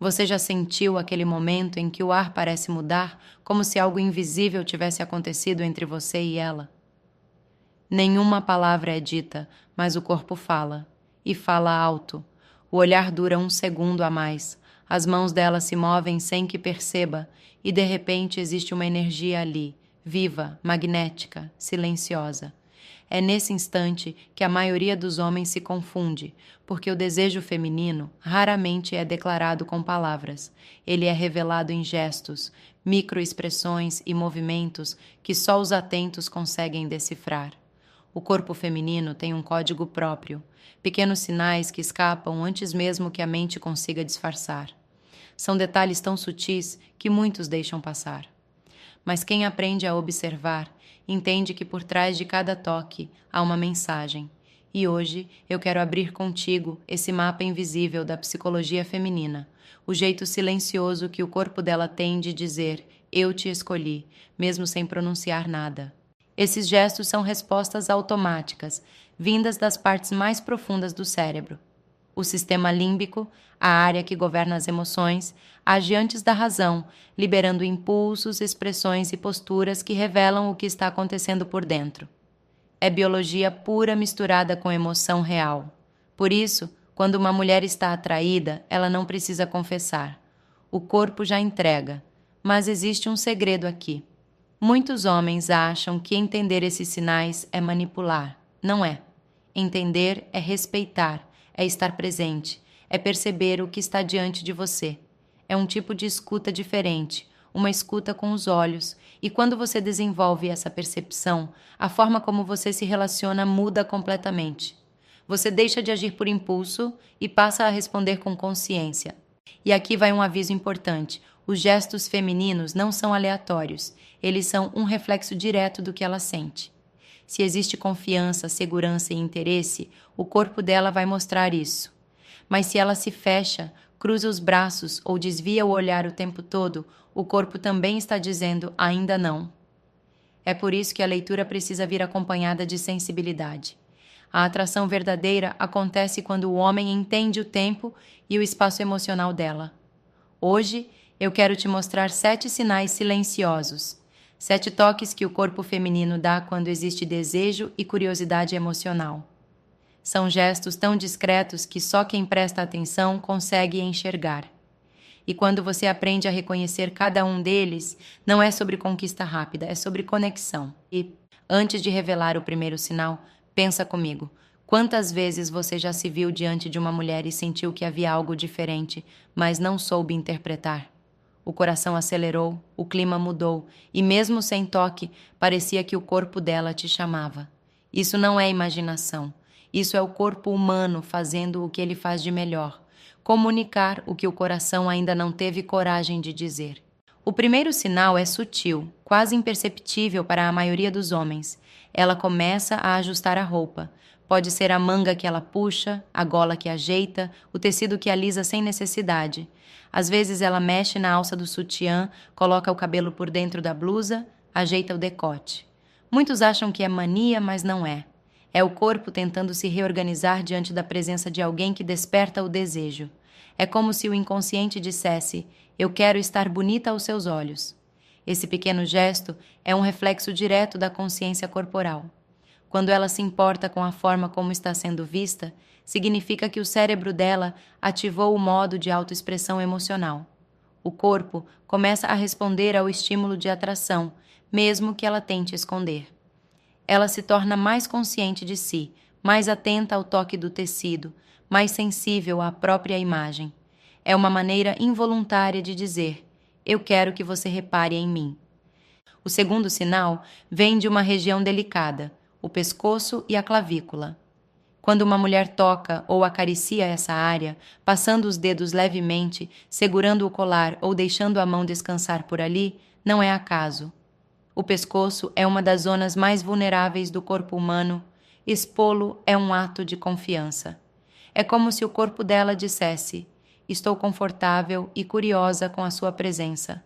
Você já sentiu aquele momento em que o ar parece mudar, como se algo invisível tivesse acontecido entre você e ela? Nenhuma palavra é dita, mas o corpo fala, e fala alto. O olhar dura um segundo a mais. As mãos dela se movem sem que perceba, e de repente existe uma energia ali, viva, magnética, silenciosa. É nesse instante que a maioria dos homens se confunde, porque o desejo feminino raramente é declarado com palavras. Ele é revelado em gestos, microexpressões e movimentos que só os atentos conseguem decifrar. O corpo feminino tem um código próprio, pequenos sinais que escapam antes mesmo que a mente consiga disfarçar. São detalhes tão sutis que muitos deixam passar. Mas quem aprende a observar, entende que por trás de cada toque há uma mensagem. E hoje eu quero abrir contigo esse mapa invisível da psicologia feminina, o jeito silencioso que o corpo dela tem de dizer "eu te escolhi", mesmo sem pronunciar nada. Esses gestos são respostas automáticas, vindas das partes mais profundas do cérebro. O sistema límbico, a área que governa as emoções, age antes da razão, liberando impulsos, expressões e posturas que revelam o que está acontecendo por dentro. É biologia pura misturada com emoção real. Por isso, quando uma mulher está atraída, ela não precisa confessar. O corpo já entrega. Mas existe um segredo aqui. Muitos homens acham que entender esses sinais é manipular. Não é. Entender é respeitar, é estar presente, é perceber o que está diante de você. É um tipo de escuta diferente, uma escuta com os olhos, e quando você desenvolve essa percepção, a forma como você se relaciona muda completamente. Você deixa de agir por impulso e passa a responder com consciência. E aqui vai um aviso importante: os gestos femininos não são aleatórios, eles são um reflexo direto do que ela sente. Se existe confiança, segurança e interesse, o corpo dela vai mostrar isso. Mas se ela se fecha, cruza os braços ou desvia o olhar o tempo todo, o corpo também está dizendo ainda não. É por isso que a leitura precisa vir acompanhada de sensibilidade. A atração verdadeira acontece quando o homem entende o tempo e o espaço emocional dela. Hoje, eu quero te mostrar 7 sinais silenciosos. 7 toques que o corpo feminino dá quando existe desejo e curiosidade emocional. São gestos tão discretos que só quem presta atenção consegue enxergar. E quando você aprende a reconhecer cada um deles, não é sobre conquista rápida, é sobre conexão. E, antes de revelar o primeiro sinal, pensa comigo. Quantas vezes você já se viu diante de uma mulher e sentiu que havia algo diferente, mas não soube interpretar? O coração acelerou, o clima mudou, e mesmo sem toque, parecia que o corpo dela te chamava. Isso não é imaginação. Isso é o corpo humano fazendo o que ele faz de melhor: comunicar o que o coração ainda não teve coragem de dizer. O primeiro sinal é sutil, quase imperceptível para a maioria dos homens. Ela começa a ajustar a roupa. Pode ser a manga que ela puxa, a gola que ajeita, o tecido que alisa sem necessidade. Às vezes ela mexe na alça do sutiã, coloca o cabelo por dentro da blusa, ajeita o decote. Muitos acham que é mania, mas não é. É o corpo tentando se reorganizar diante da presença de alguém que desperta o desejo. É como se o inconsciente dissesse: "Eu quero estar bonita aos seus olhos". Esse pequeno gesto é um reflexo direto da consciência corporal. Quando ela se importa com a forma como está sendo vista, significa que o cérebro dela ativou o modo de autoexpressão emocional. O corpo começa a responder ao estímulo de atração, mesmo que ela tente esconder. Ela se torna mais consciente de si, mais atenta ao toque do tecido, mais sensível à própria imagem. É uma maneira involuntária de dizer: "Eu quero que você repare em mim". O segundo sinal vem de uma região delicada, o pescoço e a clavícula. Quando uma mulher toca ou acaricia essa área, passando os dedos levemente, segurando o colar ou deixando a mão descansar por ali, não é acaso. O pescoço é uma das zonas mais vulneráveis do corpo humano. Expô-lo é um ato de confiança. É como se o corpo dela dissesse: "Estou confortável e curiosa com a sua presença".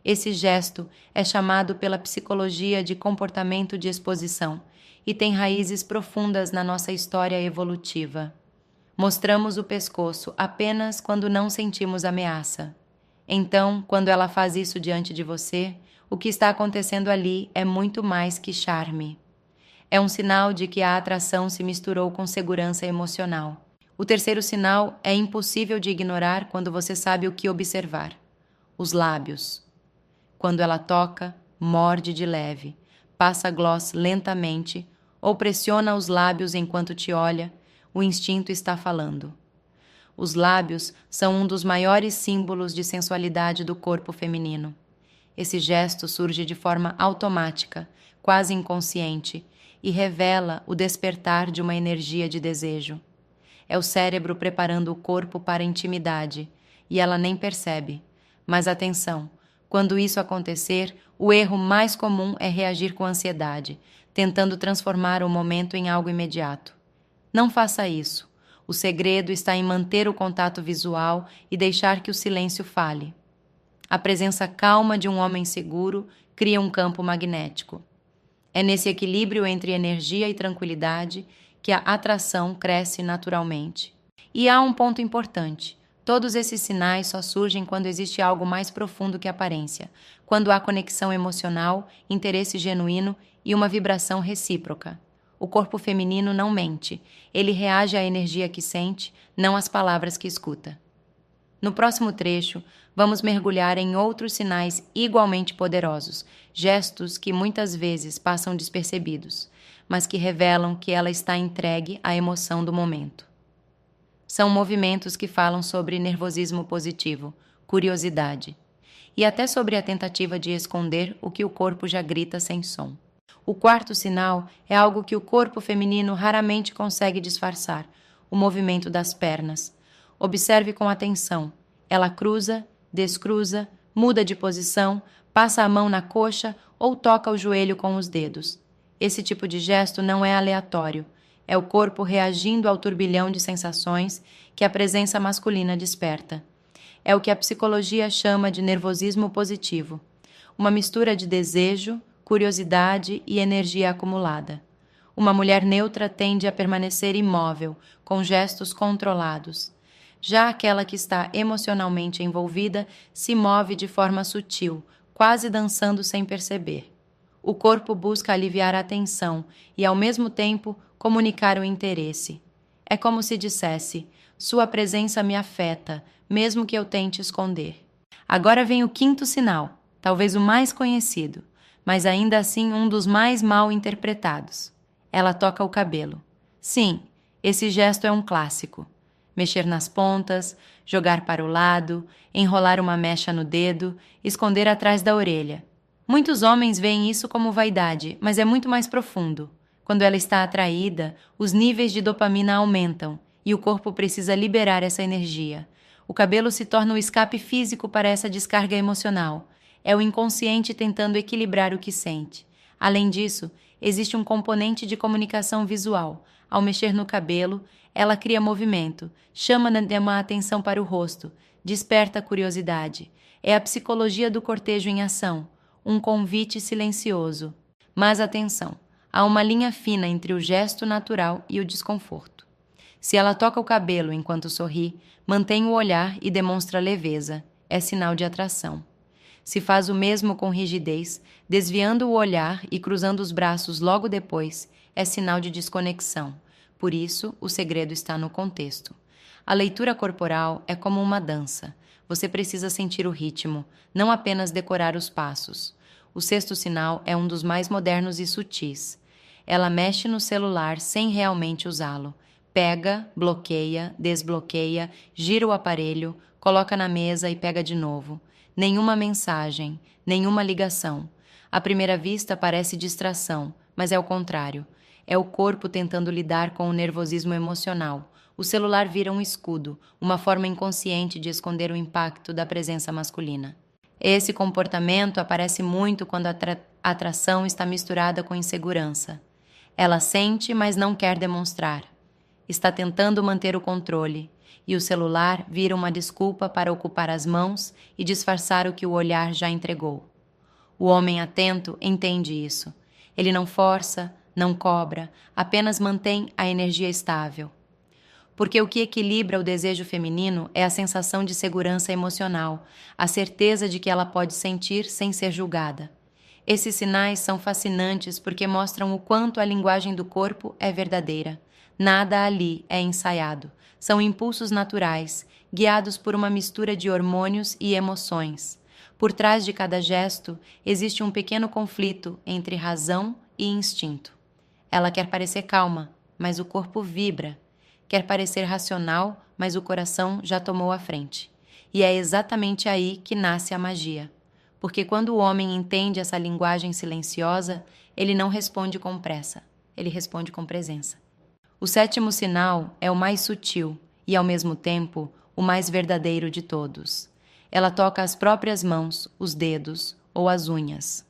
Esse gesto é chamado pela psicologia de comportamento de exposição e tem raízes profundas na nossa história evolutiva. Mostramos o pescoço apenas quando não sentimos ameaça. Então, quando ela faz isso diante de você, o que está acontecendo ali é muito mais que charme. É um sinal de que a atração se misturou com segurança emocional. O terceiro sinal é impossível de ignorar quando você sabe o que observar: os lábios. Quando ela toca, morde de leve, passa gloss lentamente ou pressiona os lábios enquanto te olha, o instinto está falando. Os lábios são um dos maiores símbolos de sensualidade do corpo feminino. Esse gesto surge de forma automática, quase inconsciente, e revela o despertar de uma energia de desejo. É o cérebro preparando o corpo para a intimidade, e ela nem percebe. Mas atenção, quando isso acontecer, o erro mais comum é reagir com ansiedade, tentando transformar o momento em algo imediato. Não faça isso. O segredo está em manter o contato visual e deixar que o silêncio fale. A presença calma de um homem seguro cria um campo magnético. É nesse equilíbrio entre energia e tranquilidade que a atração cresce naturalmente. E há um ponto importante: todos esses sinais só surgem quando existe algo mais profundo que aparência, quando há conexão emocional, interesse genuíno e uma vibração recíproca. O corpo feminino não mente, ele reage à energia que sente, não às palavras que escuta. No próximo trecho, vamos mergulhar em outros sinais igualmente poderosos, gestos que muitas vezes passam despercebidos, mas que revelam que ela está entregue à emoção do momento. São movimentos que falam sobre nervosismo positivo, curiosidade, e até sobre a tentativa de esconder o que o corpo já grita sem som. O quarto sinal é algo que o corpo feminino raramente consegue disfarçar: o movimento das pernas. Observe com atenção. Ela cruza, descruza, muda de posição, passa a mão na coxa ou toca o joelho com os dedos. Esse tipo de gesto não é aleatório. É o corpo reagindo ao turbilhão de sensações que a presença masculina desperta. É o que a psicologia chama de nervosismo positivo. Uma mistura de desejo, curiosidade e energia acumulada. Uma mulher neutra tende a permanecer imóvel, com gestos controlados. Já aquela que está emocionalmente envolvida se move de forma sutil, quase dançando sem perceber. O corpo busca aliviar a tensão e, ao mesmo tempo, comunicar o interesse. É como se dissesse: sua presença me afeta, mesmo que eu tente esconder. Agora vem o quinto sinal, talvez o mais conhecido, mas ainda assim um dos mais mal interpretados. Ela toca o cabelo. Sim, esse gesto é um clássico. Mexer nas pontas, jogar para o lado, enrolar uma mecha no dedo, esconder atrás da orelha. Muitos homens veem isso como vaidade, mas é muito mais profundo. Quando ela está atraída, os níveis de dopamina aumentam e o corpo precisa liberar essa energia. O cabelo se torna o escape físico para essa descarga emocional. É o inconsciente tentando equilibrar o que sente. Além disso, existe um componente de comunicação visual. Ao mexer no cabelo, ela cria movimento, chama a atenção para o rosto, desperta a curiosidade. É a psicologia do cortejo em ação, um convite silencioso. Mas atenção, há uma linha fina entre o gesto natural e o desconforto. Se ela toca o cabelo enquanto sorri, mantém o olhar e demonstra leveza. É sinal de atração. Se faz o mesmo com rigidez, desviando o olhar e cruzando os braços logo depois, é sinal de desconexão. Por isso, o segredo está no contexto. A leitura corporal é como uma dança. Você precisa sentir o ritmo, não apenas decorar os passos. O sexto sinal é um dos mais modernos e sutis. Ela mexe no celular sem realmente usá-lo. Pega, bloqueia, desbloqueia, gira o aparelho, coloca na mesa e pega de novo. Nenhuma mensagem, nenhuma ligação. À primeira vista parece distração, mas é o contrário. É o corpo tentando lidar com o nervosismo emocional. O celular vira um escudo, uma forma inconsciente de esconder o impacto da presença masculina. Esse comportamento aparece muito quando a atração está misturada com insegurança. Ela sente, mas não quer demonstrar. Está tentando manter o controle, e o celular vira uma desculpa para ocupar as mãos e disfarçar o que o olhar já entregou. O homem atento entende isso. Ele não força, não cobra, apenas mantém a energia estável. Porque o que equilibra o desejo feminino é a sensação de segurança emocional, a certeza de que ela pode sentir sem ser julgada. Esses sinais são fascinantes porque mostram o quanto a linguagem do corpo é verdadeira. Nada ali é ensaiado. São impulsos naturais, guiados por uma mistura de hormônios e emoções. Por trás de cada gesto, existe um pequeno conflito entre razão e instinto. Ela quer parecer calma, mas o corpo vibra. Quer parecer racional, mas o coração já tomou a frente. E é exatamente aí que nasce a magia. Porque quando o homem entende essa linguagem silenciosa, ele não responde com pressa, ele responde com presença. O sétimo sinal é o mais sutil e, ao mesmo tempo, o mais verdadeiro de todos. Ela toca as próprias mãos, os dedos ou as unhas.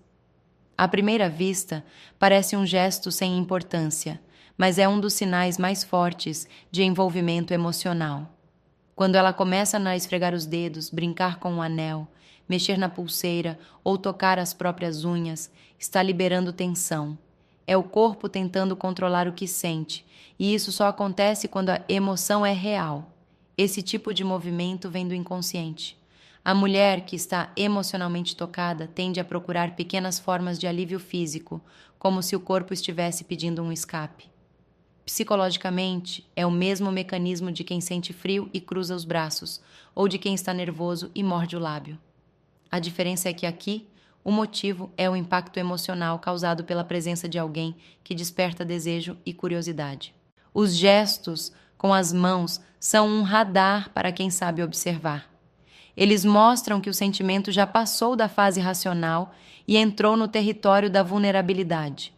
À primeira vista, parece um gesto sem importância, mas é um dos sinais mais fortes de envolvimento emocional. Quando ela começa a esfregar os dedos, brincar com o anel, mexer na pulseira ou tocar as próprias unhas, está liberando tensão. É o corpo tentando controlar o que sente, e isso só acontece quando a emoção é real. Esse tipo de movimento vem do inconsciente. A mulher que está emocionalmente tocada tende a procurar pequenas formas de alívio físico, como se o corpo estivesse pedindo um escape. Psicologicamente, é o mesmo mecanismo de quem sente frio e cruza os braços, ou de quem está nervoso e morde o lábio. A diferença é que aqui, o motivo é o impacto emocional causado pela presença de alguém que desperta desejo e curiosidade. Os gestos com as mãos são um radar para quem sabe observar. Eles mostram que o sentimento já passou da fase racional e entrou no território da vulnerabilidade.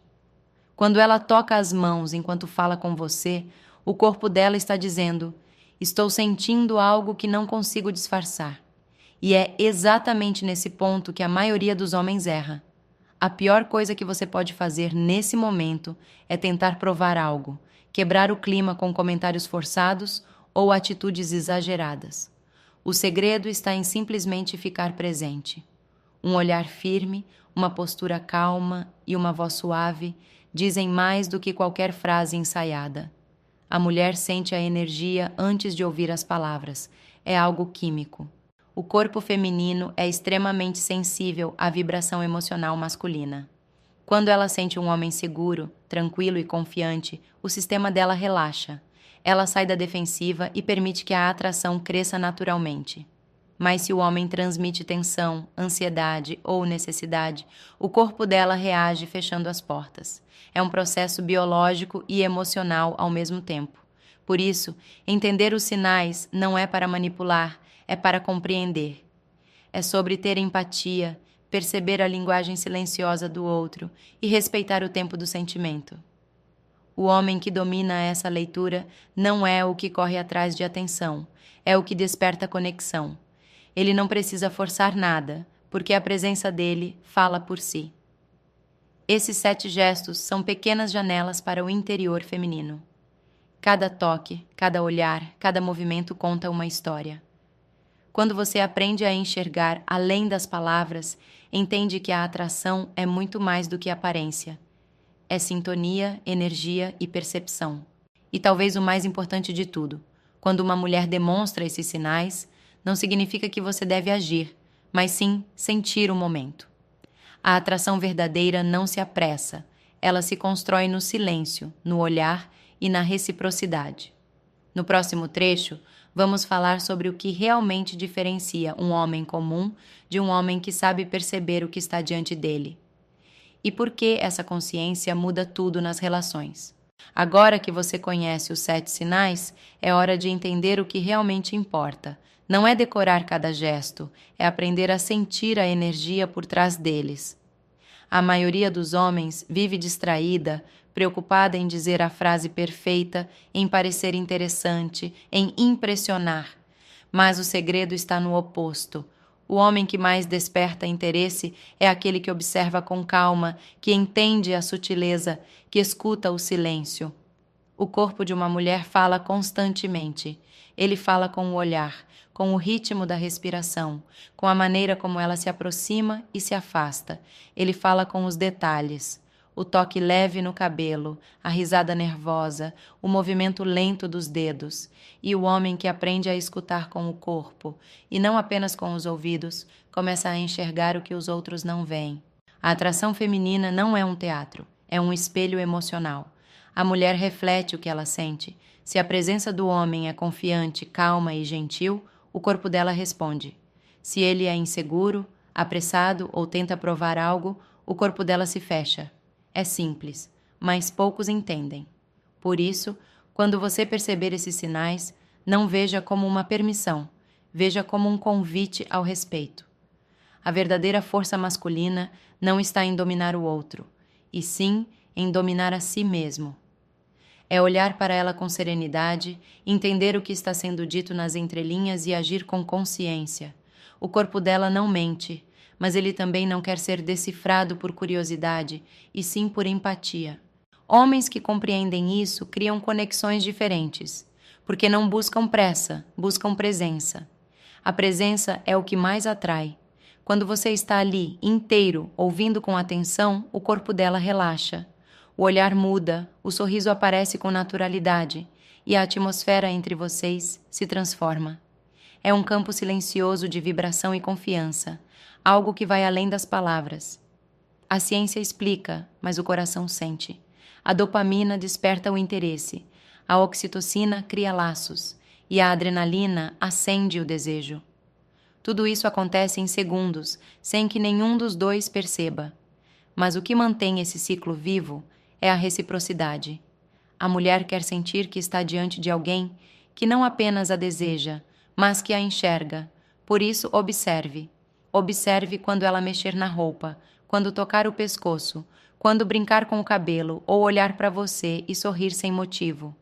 Quando ela toca as mãos enquanto fala com você, o corpo dela está dizendo: estou sentindo algo que não consigo disfarçar. E é exatamente nesse ponto que a maioria dos homens erra. A pior coisa que você pode fazer nesse momento é tentar provar algo, quebrar o clima com comentários forçados ou atitudes exageradas. O segredo está em simplesmente ficar presente. Um olhar firme, uma postura calma e uma voz suave dizem mais do que qualquer frase ensaiada. A mulher sente a energia antes de ouvir as palavras. É algo químico. O corpo feminino é extremamente sensível à vibração emocional masculina. Quando ela sente um homem seguro, tranquilo e confiante, o sistema dela relaxa. Ela sai da defensiva e permite que a atração cresça naturalmente. Mas se o homem transmite tensão, ansiedade ou necessidade, o corpo dela reage fechando as portas. É um processo biológico e emocional ao mesmo tempo. Por isso, entender os sinais não é para manipular, é para compreender. É sobre ter empatia, perceber a linguagem silenciosa do outro e respeitar o tempo do sentimento. O homem que domina essa leitura não é o que corre atrás de atenção, é o que desperta conexão. Ele não precisa forçar nada, porque a presença dele fala por si. Esses 7 gestos são pequenas janelas para o interior feminino. Cada toque, cada olhar, cada movimento conta uma história. Quando você aprende a enxergar além das palavras, entende que a atração é muito mais do que aparência. É sintonia, energia e percepção. E talvez o mais importante de tudo, quando uma mulher demonstra esses sinais, não significa que você deve agir, mas sim sentir o momento. A atração verdadeira não se apressa, ela se constrói no silêncio, no olhar e na reciprocidade. No próximo trecho, vamos falar sobre o que realmente diferencia um homem comum de um homem que sabe perceber o que está diante dele. E por que essa consciência muda tudo nas relações. Agora que você conhece os 7 sinais, é hora de entender o que realmente importa. Não é decorar cada gesto, é aprender a sentir a energia por trás deles. A maioria dos homens vive distraída, preocupada em dizer a frase perfeita, em parecer interessante, em impressionar. Mas o segredo está no oposto. O homem que mais desperta interesse é aquele que observa com calma, que entende a sutileza, que escuta o silêncio. O corpo de uma mulher fala constantemente. Ele fala com o olhar, com o ritmo da respiração, com a maneira como ela se aproxima e se afasta. Ele fala com os detalhes. o toque leve no cabelo, a risada nervosa, o movimento lento dos dedos, e o homem que aprende a escutar com o corpo, e não apenas com os ouvidos, começa a enxergar o que os outros não veem. A atração feminina não é um teatro, é um espelho emocional. A mulher reflete o que ela sente. Se a presença do homem é confiante, calma e gentil, o corpo dela responde. Se ele é inseguro, apressado ou tenta provar algo, o corpo dela se fecha. É simples, mas poucos entendem. Por isso, quando você perceber esses sinais, não veja como uma permissão, veja como um convite ao respeito. A verdadeira força masculina não está em dominar o outro, e sim em dominar a si mesmo. É olhar para ela com serenidade, entender o que está sendo dito nas entrelinhas e agir com consciência. O corpo dela não mente, mas ele também não quer ser decifrado por curiosidade, e sim por empatia. Homens que compreendem isso criam conexões diferentes, porque não buscam pressa, buscam presença. A presença é o que mais atrai. Quando você está ali, inteiro, ouvindo com atenção, o corpo dela relaxa. O olhar muda, o sorriso aparece com naturalidade e a atmosfera entre vocês se transforma. É um campo silencioso de vibração e confiança, algo que vai além das palavras. A ciência explica, mas o coração sente. A dopamina desperta o interesse, a oxitocina cria laços e a adrenalina acende o desejo. Tudo isso acontece em segundos, sem que nenhum dos dois perceba. Mas o que mantém esse ciclo vivo é a reciprocidade. A mulher quer sentir que está diante de alguém que não apenas a deseja, mas que a enxerga. Por isso, observe. Observe quando ela mexer na roupa, quando tocar o pescoço, quando brincar com o cabelo ou olhar para você e sorrir sem motivo.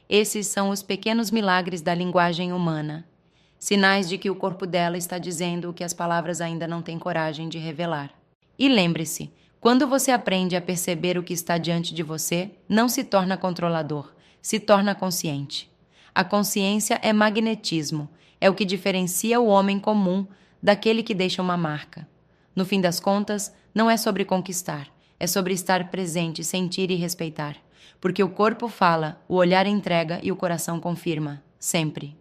Esses são os pequenos milagres da linguagem humana. Sinais de que o corpo dela está dizendo o que as palavras ainda não têm coragem de revelar. E lembre-se, quando você aprende a perceber o que está diante de você, não se torna controlador, se torna consciente. A consciência é magnetismo, é o que diferencia o homem comum daquele que deixa uma marca. No fim das contas, não é sobre conquistar, é sobre estar presente, sentir e respeitar. Porque o corpo fala, o olhar entrega e o coração confirma, sempre.